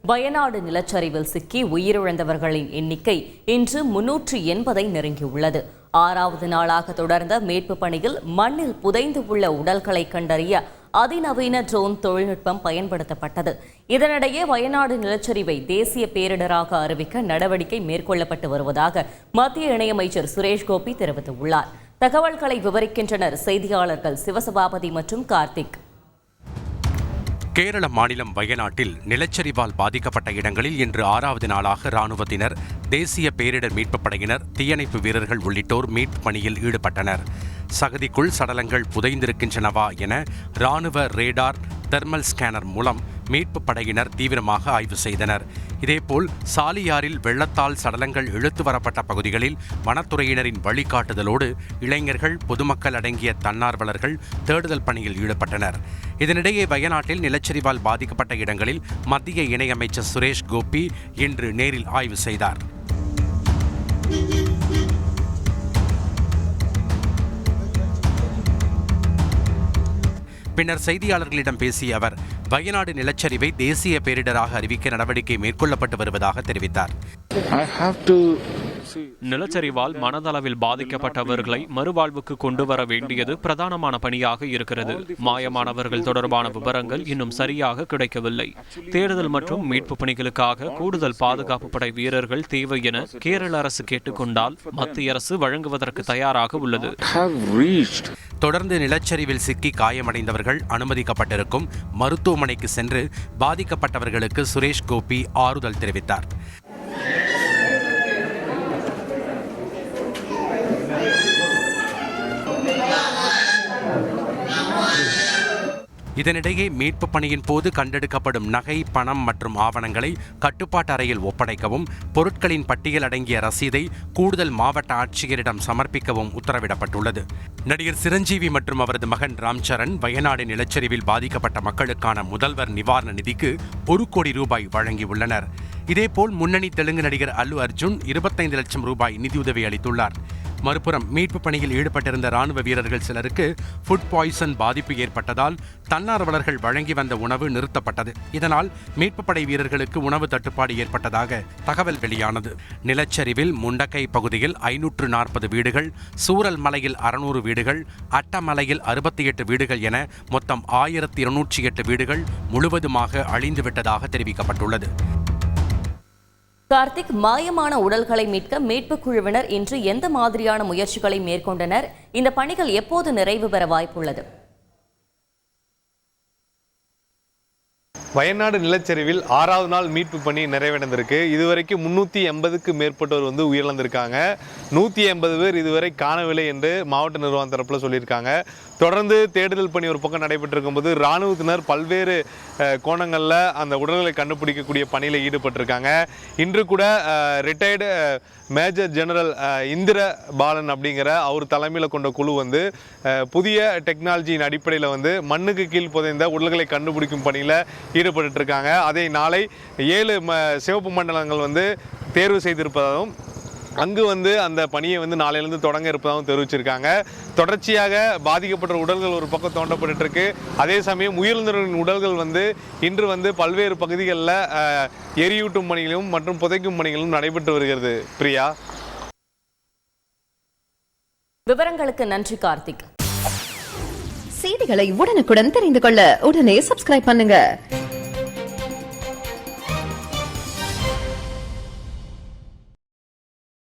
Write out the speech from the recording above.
வயநாடு நிலச்சரிவில் சிக்கி உயிரிழந்தவர்களின் எண்ணிக்கை இன்று 380 நெருங்கியுள்ளது. 6வது நாளாக தொடர்ந்த மீட்பு பணியில் மண்ணில் புதைந்து உள்ள உடல்களை கண்டறிய அதிநவீன ட்ரோன் தொழில்நுட்பம் பயன்படுத்தப்பட்டது. இதனிடையே வயநாடு நிலச்சரிவை தேசிய பேரிடராக அறிவிக்க நடவடிக்கை மேற்கொள்ளப்பட்டு வருவதாக மத்திய இணையமைச்சர் சுரேஷ் கோபி தெரிவித்துள்ளார். தகவல்களை விவரிக்கின்றனர் செய்தியாளர்கள் சிவசபாபதி மற்றும் கார்த்திக். கேரள மாநிலம் வயநாட்டில் நிலச்சரிவால் பாதிக்கப்பட்ட இடங்களில் இன்று 6வது நாளாக ராணுவத்தினர், தேசிய பேரிடர் மீட்புப் படையினர், தீயணைப்பு வீரர்கள் உள்ளிட்டோர் மீட்பு பணியில் ஈடுபட்டனர். சகதிக்குள் சடலங்கள் புதைந்திருக்கின்றனவா என ராணுவ ரேடார், தெர்மல் ஸ்கேனர் மூலம் மீட்பு படையினர் தீவிரமாக ஆய்வு செய்தனர். இதேபோல் சாலியாரில் வெள்ளத்தால் சடலங்கள் இழுத்து வரப்பட்ட பகுதிகளில் வனத்துறையினரின் வழிகாட்டுதலோடு இளைஞர்கள், பொதுமக்கள் அடங்கிய தன்னார்வலர்கள் தேடுதல் பணியில் ஈடுபட்டனர். இதனிடையே வயநாட்டில் நிலச்சரிவால் பாதிக்கப்பட்ட இடங்களில் மத்திய இணையமைச்சர் சுரேஷ் கோபி இன்று நேரில் ஆய்வு செய்தார். பின்னர் செய்தியாளர்களிடம் பேசிய அவர், வயநாடு நிலச்சரிவை தேசிய பேரிடராக அறிவிக்க நடவடிக்கை மேற்கொள்ளப்பட்டு வருவதாக தெரிவித்தார். நிலச்சரிவால் மனதளவில் பாதிக்கப்பட்டவர்களை மறுவாழ்வுக்கு கொண்டு வர வேண்டியது பிரதானமான பணியாக இருக்கிறது. மாயமானவர்கள் தொடர்பான விவரங்கள் இன்னும் சரியாக கிடைக்கவில்லை. தேடுதல் மற்றும் மீட்பு பணிகளுக்காக கூடுதல் பாதுகாப்பு படை வீரர்கள் தேவை என கேரள அரசு கேட்டுக்கொண்டால் மத்திய அரசு வழங்குவதற்கு தயாராக உள்ளது. தொடர்ந்து நிலச்சரிவில் சிக்கி காயமடைந்தவர்கள் அனுமதிக்கப்பட்டிருக்கும் மருத்துவமனைக்கு சென்று பாதிக்கப்பட்டவர்களுக்கு சுரேஷ் கோபி ஆறுதல் தெரிவித்தார். இதனிடையே மீட்பு பணியின் போது கண்டெடுக்கப்படும் நகை, பணம் மற்றும் ஆவணங்களை கட்டுப்பாட்டு அறையில் ஒப்படைக்கவும், பொருட்களின் பட்டியல் அடங்கிய ரசீதை கூடுதல் மாவட்ட ஆட்சியரிடம் சமர்ப்பிக்கவும் உத்தரவிடப்பட்டுள்ளது. நடிகர் சிரஞ்சீவி மற்றும் அவரது மகன் ராம்சரண் வயநாடு நிலச்சரிவில் பாதிக்கப்பட்ட மக்களுக்கான முதல்வர் நிவாரண நிதிக்கு 1 கோடி ரூபாய் வழங்கியுள்ளனர். இதேபோல் முன்னணி தெலுங்கு நடிகர் அல்லு அர்ஜுன் 25 லட்சம் ரூபாய் நிதியுதவி அளித்துள்ளார். மறுபுறம் மீட்பு பணியில் ஈடுபட்டிருந்த ராணுவ வீரர்கள் சிலருக்கு ஃபுட் பாய்சன் பாதிப்பு ஏற்பட்டதால் தன்னார்வலர்கள் வழங்கி வந்த உணவு நிறுத்தப்பட்டது. இதனால் மீட்பு படை வீரர்களுக்கு உணவு தட்டுப்பாடு ஏற்பட்டதாக தகவல் வெளியானது. நிலச்சரிவில் முண்டக்கை பகுதியில் 540 வீடுகள், சூரல் மலையில் 600 வீடுகள், அட்டமலையில் 68 வீடுகள் என மொத்தம் 1208 வீடுகள் முழுவதுமாக அழிந்துவிட்டதாக தெரிவிக்கப்பட்டுள்ளது. கார்த்திக், மாயமான உடல்களை மீட்க மீட்பு குழுவினர் இன்று எந்த மாதிரியான முயற்சிகளை மேற்கொண்டனர்? இந்த பணிகள் எப்போது நிறைவு பெற வாய்ப்புள்ளது? வயநாடு நிலச்சரிவில் 6வது நாள் மீட்பு பணி நிறைவடைந்திருக்கு. இதுவரைக்கும் 380க்கு மேற்பட்டோர் உயிரிழந்திருக்காங்க. 180 பேர் இதுவரை காணவில்லை என்று மாவட்ட நிர்வாகம் தரப்பில் சொல்லியிருக்காங்க. தொடர்ந்து தேடுதல் பணி ஒரு பக்கம் நடைபெற்றிருக்கும் போது இராணுவத்தினர் பல்வேறு கோணங்களில் அந்த உடல்களை கண்டுபிடிக்கக்கூடிய பணியில் ஈடுபட்டிருக்காங்க. இன்று கூட ரிட்டையர்டு மேஜர் ஜெனரல் இந்திர பாலன் அப்படிங்கிற அவர் தலைமையில் கொண்ட குழு புதிய டெக்னாலஜியின் அடிப்படையில் மண்ணுக்கு கீழ் புதைந்த உடல்களை கண்டுபிடிக்கும் பணியில் ஈடுபட்டு இருக்காங்க. அதை நாளை 7 சிவப்பு மண்டலங்கள் தேர்வு செய்திருப்பதாகவும் அங்கு அந்த பணியை நாளையிலிருந்து தொடங்க இருப்பதாகவும் தெரிவிச்சிருக்காங்க. தொடர்ச்சியாக பாதிக்கப்பட்ட உடல்கள் ஒரு பக்கம் தோண்டப்பட்டு இருக்கு. அதே சமயம் உயிரிழந்தவர்களின் உடல்கள் இன்று பல்வேறு பகுதிகளில் எரியூட்டும் பணிகளும் மற்றும் புதைக்கும் பணிகளும் நடைபெற்று வருகிறது. பிரியா, விவரங்களுக்கு நன்றி கார்த்திக். செய்திகளை உடனுக்குடன் தெரிந்து கொள்ள உடனே சப்ஸ்கிரைப் பண்ணுங்க.